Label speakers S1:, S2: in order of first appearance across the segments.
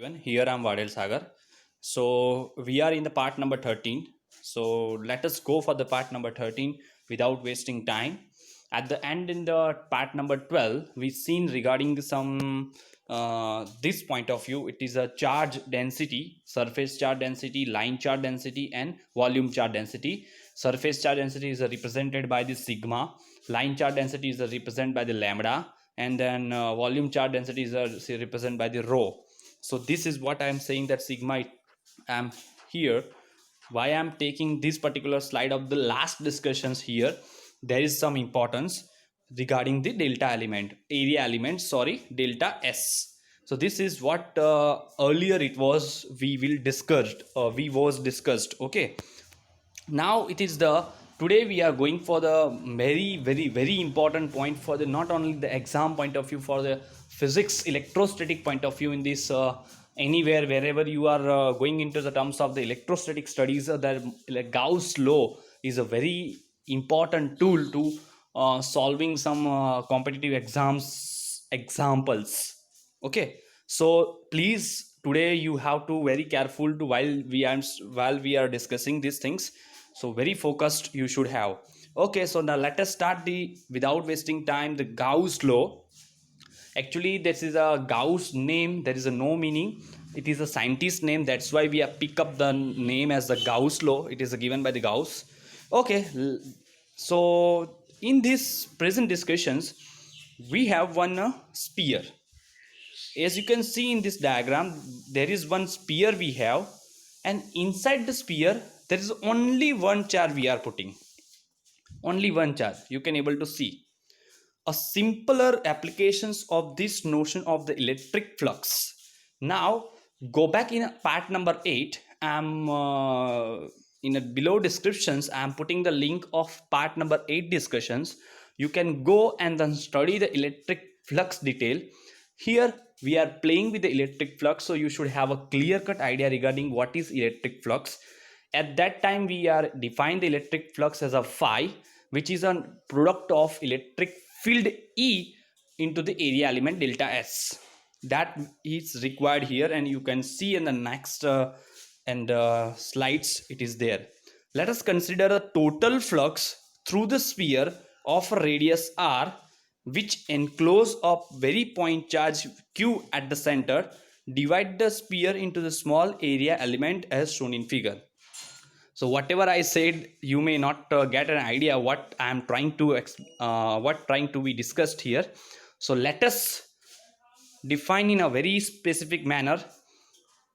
S1: everyone. Here I'm Vadel Sagar. So we are in the part number 13. So let us go for the part number 13 without wasting time. At the end, in the part number 12, we've seen regarding some this point of view. It is a charge density, surface charge density, line charge density, and volume charge density. Surface charge density is represented by the sigma. Line charge density is represented by the lambda, and then volume charge density is represented by the rho. So this is what I am saying, that sigma I am here. Why I am taking this particular slide of the last discussions here, there is some importance regarding the delta element, area element, sorry, delta S. So this is what earlier it was we was discussed. Okay, now it is the today we are going for the very important point for the not only the exam point of view, for the physics electrostatic point of view. In this anywhere wherever you are going into the terms of the electrostatic studies, that like Gauss law is a very important tool to solving some competitive examples. Okay, so please today you have to very careful to while we are discussing these things, so very focused you should have. Okay, so now let us start the without wasting time, the Gauss law. Actually this is a Gauss name, there is a no meaning, it is a scientist name, that's why we have pick up the name as the Gauss law. It is given by the Gauss. Okay, so in these present discussions we have one sphere. As you can see in this diagram, there is one sphere we have, and inside the sphere there is only one charge we are putting, only one charge. You can able to see a simpler applications of this notion of the electric flux. Now go back in part number 8. I'm in a below descriptions I'm putting the link of part number 8 discussions. You can go and then study the electric flux detail. Here we are playing with the electric flux, so you should have a clear cut idea regarding what is electric flux. At that time we are defined the electric flux as a phi, which is a product of electric field E into the area element delta S. That is required here, and you can see in the next slides it is there. Let us consider a total flux through the sphere of a radius r, which enclose a very point charge q at the center. Divide the sphere into the small area element as shown in figure. So whatever I said, you may not get an idea what I am trying to be discussed here. So let us define in a very specific manner.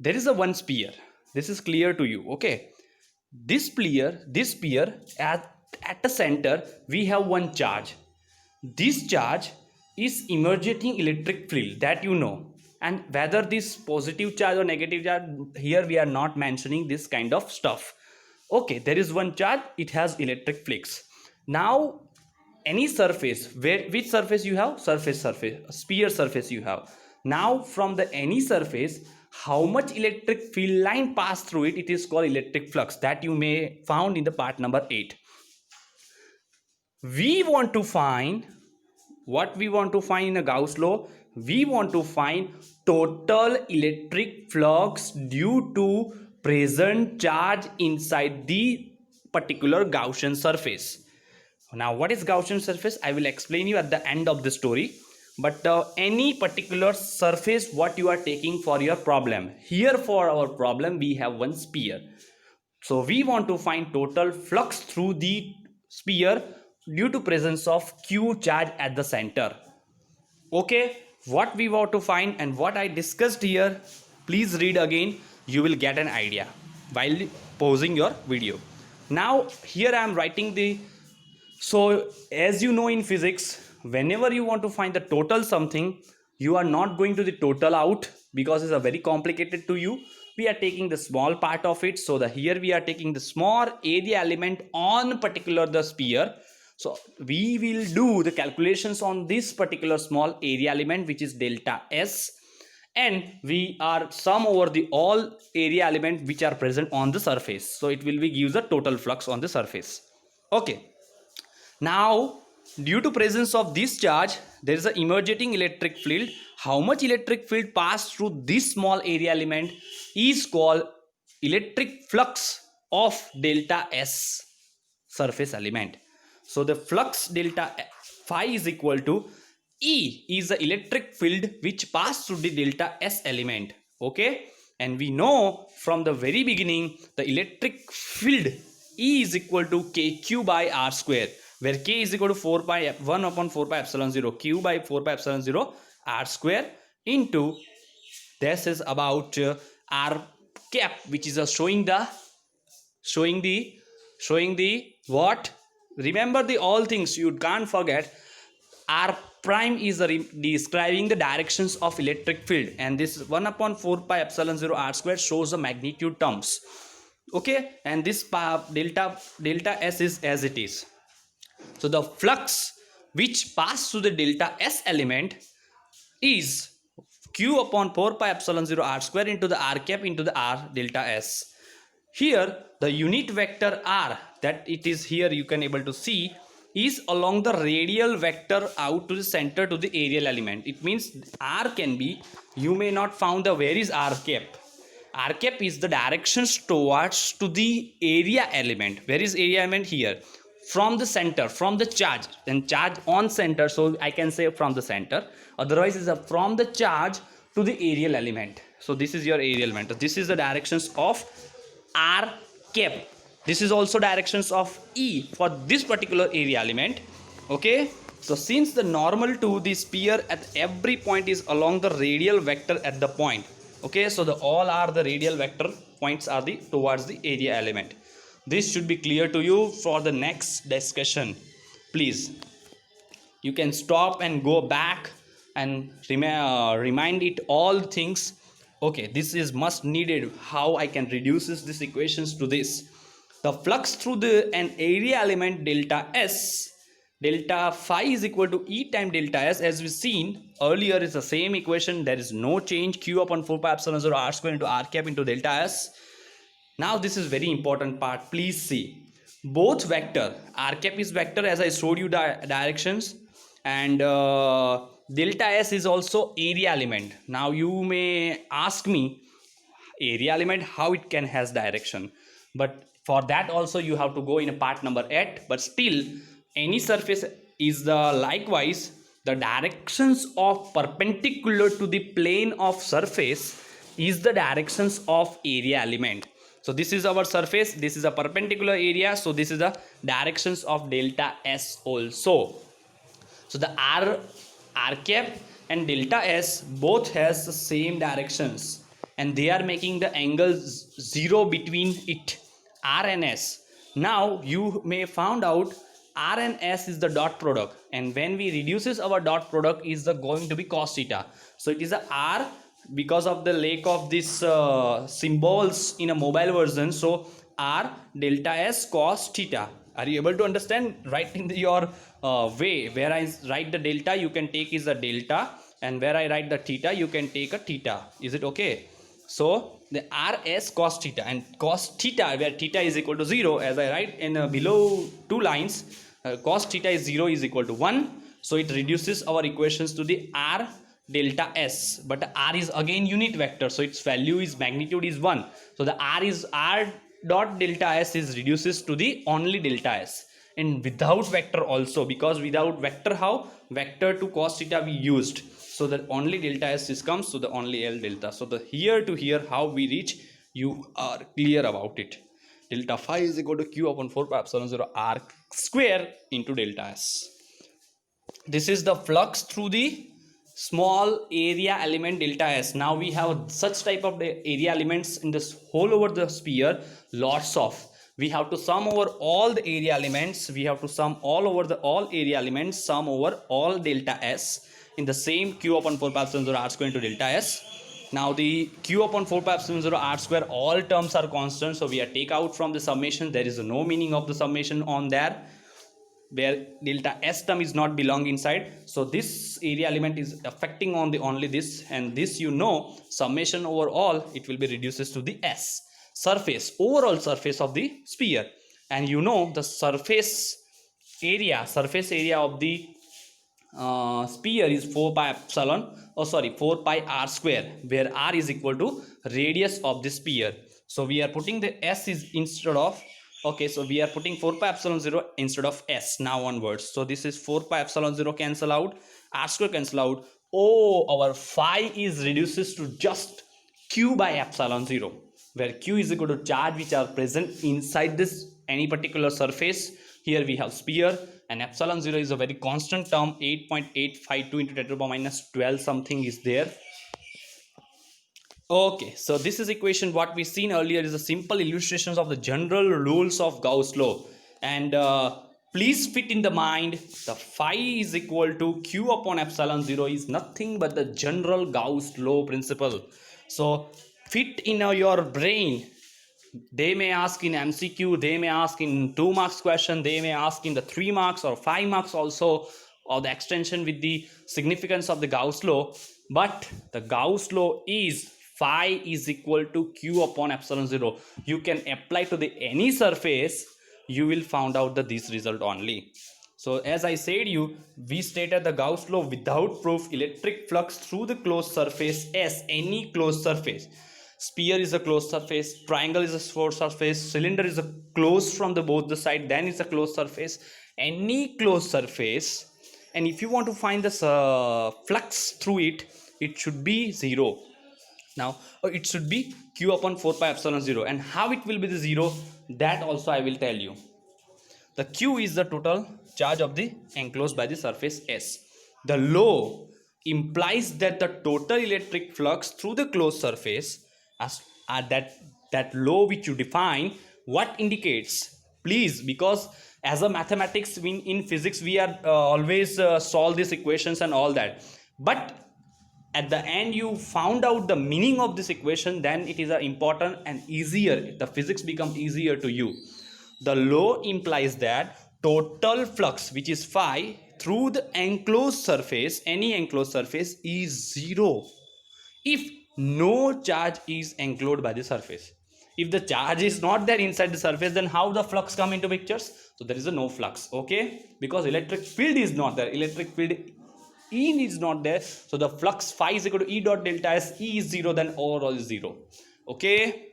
S1: There is a one sphere, this is clear to you. Okay, this sphere at the center we have one charge. This charge is emerging electric field, that you know, and whether this positive charge or negative charge, here we are not mentioning this kind of stuff. Okay, there is one charge, it has electric flux. Now any surface, which surface you have, sphere surface you have. Now from the any surface, how much electric field line pass through it, it is called electric flux, that you may found in the part number 8. We want to find what we want to find in a Gauss law. We want to find total electric flux due to present charge inside the particular Gaussian surface. Now what is Gaussian surface, I will explain you at the end of the story. But any particular surface what you are taking for your problem, here for our problem we have one sphere, so we want to find total flux through the sphere due to presence of q charge at the center. Okay, what we want to find and what I discussed here, please read again, you will get an idea while pausing your video. Now here I am writing the, so as you know in physics, whenever you want to find the total something, you are not going to the total out because it's a very complicated to you. We are taking the small part of it, so the here we are taking the small area element on particular the sphere. So we will do the calculations on this particular small area element, which is delta S, and we are sum over the all area element which are present on the surface, so it will be gives a total flux on the surface. Okay, now due to presence of this charge, there is an emerging electric field. How much electric field passed through this small area element is called electric flux of delta S surface element. So the flux delta phi is equal to E is the electric field which passed through the delta S element. Okay, and we know from the very beginning the electric field E is equal to kq by r square, where k is equal to 4 pi 1 upon 4 pi epsilon 0 q by 4 pi epsilon 0 r square into this is about r cap, which is showing the what, remember the all things, you can't forget. R prime is describing the directions of electric field, and this 1 upon 4 pi epsilon 0 r square shows the magnitude terms. Okay, and this delta S is as it is. So the flux which passed through the delta S element is q upon 4 pi epsilon 0 r square into the r cap into the r delta S. Here the unit vector r that it is here you can able to see is along the radial vector out to the center to the areal element. It means r can be, you may not found the where is r cap. R cap is the directions towards to the area element. Where is area element? Here, from the center, from the charge, and charge on center, so I can say from the center, otherwise is from the charge to the areal element. So this is your areal element. This is the directions of r cap. This is also directions of E for this particular area element. Okay, so since the normal to the sphere at every point is along the radial vector at the point, okay, so the all are the radial vector points are the towards the area element. This should be clear to you for the next discussion. Please, you can stop and go back and remind it all things. Okay, this is must needed how I can reduce this equations to this. The flux through an area element delta S, delta phi is equal to E time delta S, as we seen earlier is the same equation, there is no change, q upon 4 pi epsilon 0 r square into r cap into delta S. Now this is very important part, please see. Both vector, r cap is vector as I showed you directions, and delta S is also area element. Now you may ask me, area element how it can has direction, but for that also you have to go in a part number 8. But still any surface is the likewise the directions of perpendicular to the plane of surface is the directions of area element. So this is our surface, this is a perpendicular area, so this is the directions of delta S also. So the r cap and delta S both has the same directions, and they are making the angle 0 between it, r and S. Now you may found out r and S is the dot product, and when we reduces our dot product is the going to be cos theta. So it is a r because of the lack of this symbols in a mobile version, so r delta S cos theta. Are you able to understand? Right in your way, where I write the delta you can take is the delta, and where I write the theta you can take a theta. Is it okay? So the rs cos theta, and cos theta where theta is equal to 0, as I write in below two lines, cos theta is 0 is equal to 1. So it reduces our equations to the r delta S, but r is again unit vector, so its value is magnitude is 1. So the r dot delta S is reduces to the only delta S, and without vector also, because without vector how vector to cos theta we used, so that only delta S is comes, so the only L delta. So the here to here how we reach, you are clear about it. Delta phi is equal to q upon 4 pi epsilon 0 r square into delta S. This is the flux through the small area element delta S. Now we have such type of area elements in this whole over the sphere, lots of. We have to sum over all the area elements, we have to sum all over the all area elements, sum over all delta S in the same q upon 4 pi epsilon 0 r square into delta S. Now the q upon 4 pi epsilon 0 r square, all terms are constant, so we are take out from the summation, there is no meaning of the summation on there, where delta S term is not belong inside. So this area element is affecting on the only this, and this you know summation over all it will be reduces to the S surface, overall surface of the sphere. And you know the surface area, surface area of the sphere is 4 pi epsilon, 4 pi r square, where r is equal to radius of the sphere. So we are putting the s is instead of, okay, so we are putting 4 pi epsilon 0 instead of s now onwards. So this is 4 pi epsilon 0 cancel out, r square cancel out. Oh, our phi is reduces to just q by epsilon 0, where q is equal to charge which are present inside this any particular surface. Here we have sphere, and epsilon 0 is a very constant term, 8.852 into 10 to the power minus 12 something is there. Okay, so this is equation what we seen earlier is a simple illustrations of the general rules of Gauss law. And please fit in the mind, the phi is equal to q upon epsilon 0 is nothing but the general Gauss law principle. So fit in your brain. They may ask in MCQ, they may ask in 2 marks question, they may ask in the 3 marks or 5 marks also, or the extension with the significance of the Gauss law. But the Gauss law is phi is equal to q upon epsilon 0. You can apply to the any surface, you will find out this result only. So as I said you, we stated the Gauss law without proof. Electric flux through the closed surface S, any closed surface. Sphere is a closed surface, triangle is a closed surface, cylinder is a closed from the both the side, then it's a closed surface. Any closed surface, and if you want to find the flux through it, it should be 0. Now it should be q upon 4 pi epsilon 0. And how it will be the 0, that also I will tell you. The q is the total charge of the enclosed by the surface S. The law implies that the total electric flux through the closed surface, as that law which you define, what indicates, please, because as a mathematics in physics we are always solve these equations and all that, but at the end you found out the meaning of this equation, then it is important and easier, the physics become easier to you. The law implies that total flux, which is phi, through the enclosed surface, any enclosed surface, is 0 if no charge is enclosed by the surface. If the charge is not there inside the surface, then how the flux come into pictures? So there is a no flux, okay, because electric field is not there, electric field E is not there, so the flux phi is equal to E dot delta S. E is 0, then overall is 0. Okay.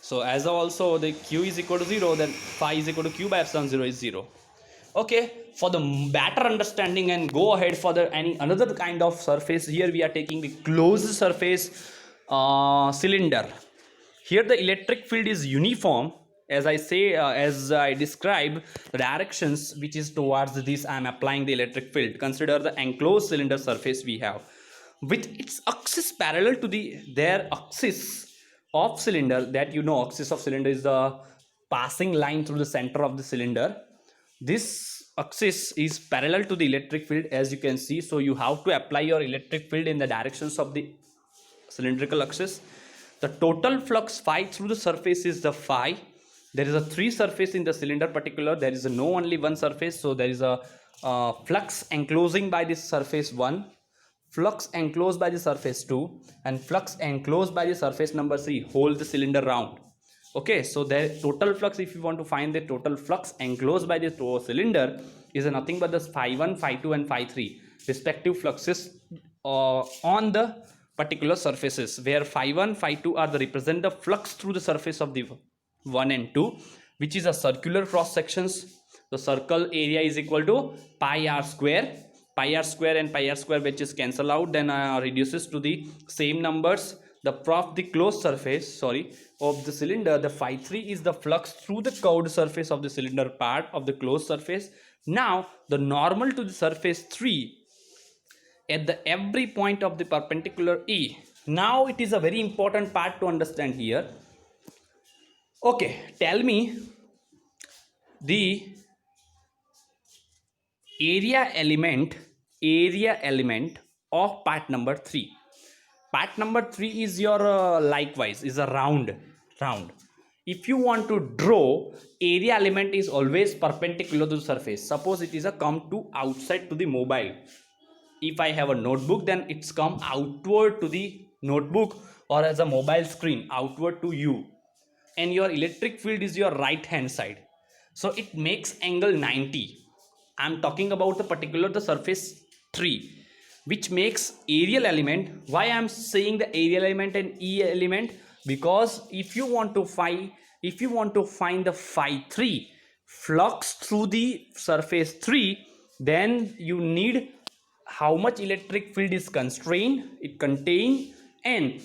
S1: So as also the q is equal to 0, then phi is equal to q by epsilon 0 is 0. Okay, for the better understanding and go ahead for the another kind of surface, here we are taking the closed surface cylinder. Here the electric field is uniform, as I say, as I describe the directions which is towards this I am applying the electric field. Consider the enclosed cylinder surface we have with its axis parallel to their axis of cylinder, that you know axis of cylinder is the passing line through the center of the cylinder. This axis is parallel to the electric field, as you can see. So you have to apply your electric field in the directions of the cylindrical axis. The total flux phi through the surface is the phi. There is a 3 surface in the cylinder particular, there is no only one surface, so there is a flux enclosing by this surface 1, flux enclosed by the surface 2, and flux enclosed by the surface number 3, hold the cylinder round. Okay, so the total flux, if you want to find the total flux enclosed by the cylinder, is nothing but the phi 1, phi 2 and phi 3 respective fluxes on the particular surfaces, where phi 1, phi 2 are the represent the flux through the surface of the 1 and 2, which is a circular cross sections. The circle area is equal to pi r square. Pi r square and pi r square which is cancel out, then reduces to the same numbers. The of the closed surface, of the cylinder, the phi 3 is the flux through the curved surface of the cylinder part of the closed surface. Now the normal to the surface 3 at the every point of the perpendicular E. Now it is a very important part to understand here. Okay, tell me the area element of part number 3. Part number 3 is your likewise is a round. If you want to draw, area element is always perpendicular to the surface. Suppose it is a come to outside to the mobile. If I have a notebook, then it's come outward to the notebook, or as a mobile screen outward to you, and your electric field is your right hand side. so it makes angle 90. I'm talking about the particular the surface 3, which makes aerial element. Why I'm saying the aerial element and E element? Because if you want to find the phi 3 flux through the surface 3, then you need how much electric field is constrained it contain, and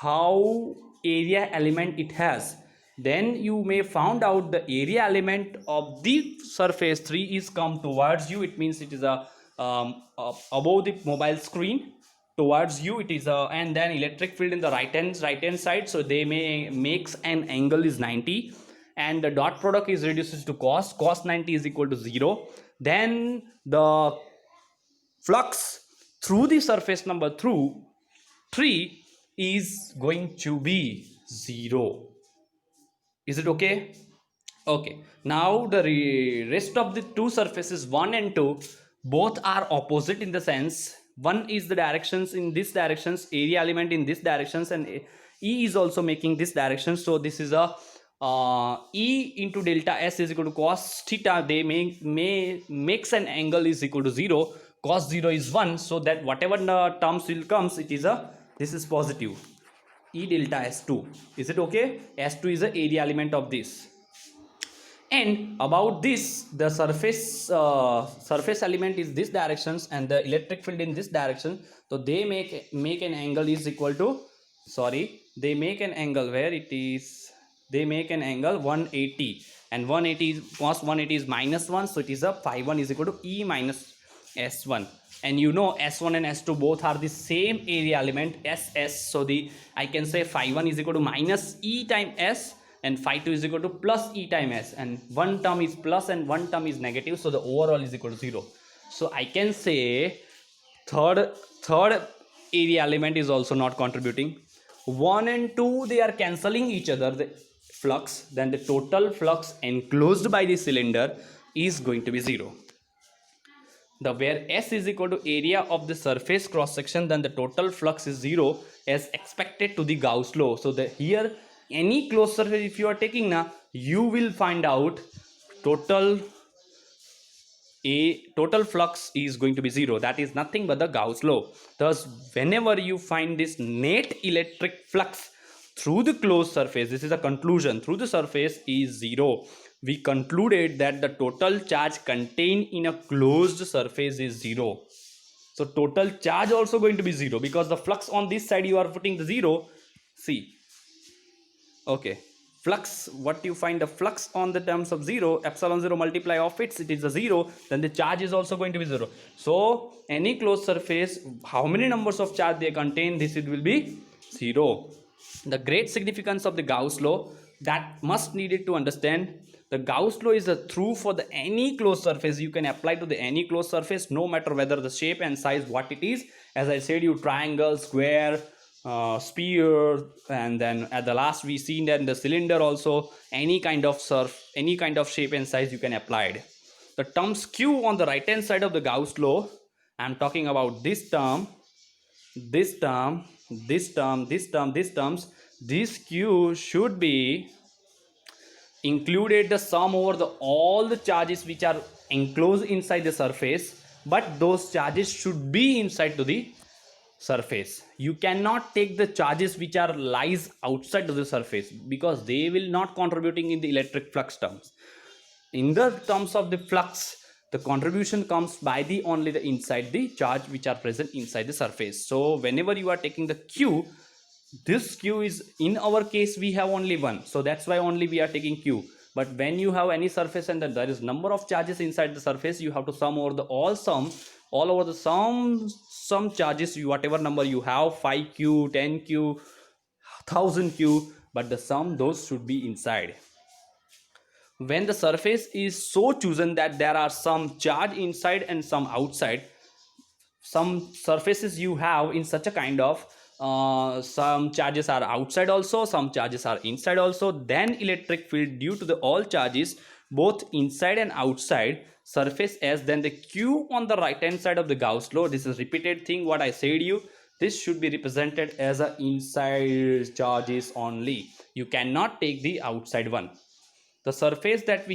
S1: how area element it has. Then you may found out the area element of the surface 3 is come towards you. It means it is a above the mobile screen towards you. It is a, and then electric field in the right hand side, so they may makes an angle is 90, and the dot product is reduces to cos 90 is equal to 0. Then the flux through the surface number through 3 is going to be 0. Is it okay? Okay, now the rest of the two surfaces 1 and 2 both are opposite, in the sense one is the directions in this directions, area element in this directions, and E is also making this direction. So this is a E into delta S is equal to cos theta. They may makes an angle is equal to 0. Cos 0 is 1, so that whatever the terms will comes, it is a, this is positive, E delta S2. Is it okay? S2 is the area element of this. And about this, the surface element is this directions and the electric field in this direction, so they make an angle is equal to, sorry, they make an angle where it is, they make an angle 180, and 180 is cos 180 is minus 1, so it is a phi 1 is equal to E minus S1. And you know S1 and S2 both are the same area element SS, so the I can say phi 1 is equal to minus E time S, and phi 2 is equal to plus E time S, and one term is plus and one term is negative, so the overall is equal to 0. So I can say third area element is also not contributing. 1 and 2 they are cancelling each other, the flux, then the total flux enclosed by the cylinder is going to be 0. The where S is equal to area of the surface cross section, then the total flux is 0 as expected to the Gauss law. So the here any closed surface if you are taking now, you will find out total flux is going to be 0. That is nothing but the Gauss law. Thus whenever you find this net electric flux through the closed surface, this is a conclusion, through the surface is 0. We concluded that the total charge contained in a closed surface is 0. So total charge also going to be 0, because the flux on this side you are putting the 0. See, okay, flux, what you find the flux on the terms of 0, epsilon 0 multiply of it is a 0, then the charge is also going to be 0. So any closed surface, how many numbers of charge they contain, this it will be 0. The great significance of the Gauss law that must needed to understand. The Gauss law is a true for the any closed surface. You can apply to the any closed surface, no matter whether the shape and size what it is. As I said, you triangle, square, sphere, and then at the last we seen that in the cylinder also, any kind of shape and size you can apply it. The terms Q on the right hand side of the Gauss law, I'm talking about this term, this term, this term, this term, this terms. This Q should be included the sum over the all the charges which are enclosed inside the surface, but those charges should be inside to the surface. You cannot take the charges which are lies outside of the surface, because they will not contributing in the electric flux terms. In the terms of the flux, the contribution comes by the only the inside the charge which are present inside the surface. So whenever you are taking the Q, this Q is, in our case we have only one, so that's why only we are taking Q. But when you have any surface and there is number of charges inside the surface, you have to sum over the all over the some charges, you whatever number you have, 5Q, 10Q, 1000Q, but the sum those should be inside. When the surface is so chosen that there are some charge inside and some outside, some surfaces you have in such a kind of some charges are outside also, some charges are inside also, then electric field due to the all charges both inside and outside surface S, then the Q on the right hand side of the Gauss law, this is repeated thing what I said you, this should be represented as a inside charges only. You cannot take the outside one. the surface that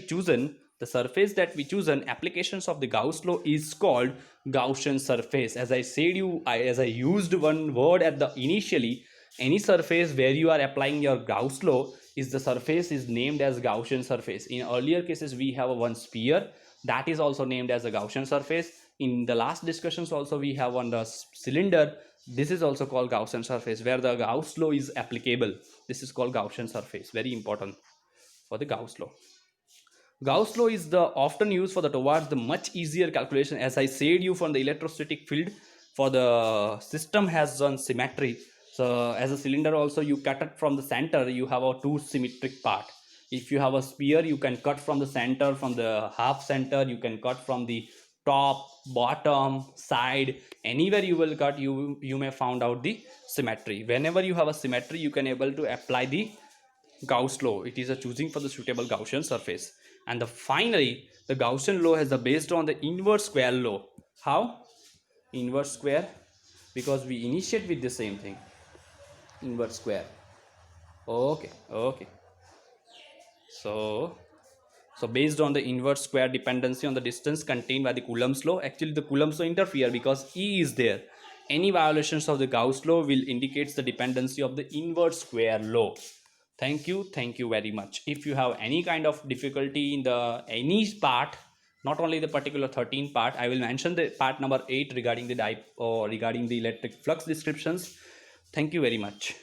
S1: we chosen applications of the Gauss law is called Gaussian surface. As I said as I used one word at the initially, any surface where you are applying your Gauss law is the surface is named as Gaussian surface. In earlier cases we have one sphere that is also named as a Gaussian surface. In the last discussions also we have on the cylinder, this is also called Gaussian surface where the Gauss law is applicable. This is called Gaussian surface, very important for the Gauss law. Gauss law is the often used for the towards the much easier calculation. As I said you, from the electrostatic field, for the system has one symmetry. So as a cylinder also you cut it from the center, you have a two symmetric part. If you have a sphere, you can cut from the center, from the half center, you can cut from the top, bottom, side, anywhere you will cut, you may found out the symmetry. Whenever you have a symmetry, you can able to apply the Gauss law. It is a choosing for the suitable Gaussian surface. And finally, the Gaussian law is based on the inverse square law. How? Inverse square, because we initiate with the same thing. Inverse square. Okay. So based on the inverse square dependency on the distance contained by the Coulomb's law, actually the Coulomb's law interfere because E is there. Any violations of the Gauss law will indicate the dependency of the inverse square law. Thank you very much. If you have any kind of difficulty in the any part, not only the particular 13 part, I will mention the part number 8 regarding the regarding the electric flux descriptions. Thank you very much.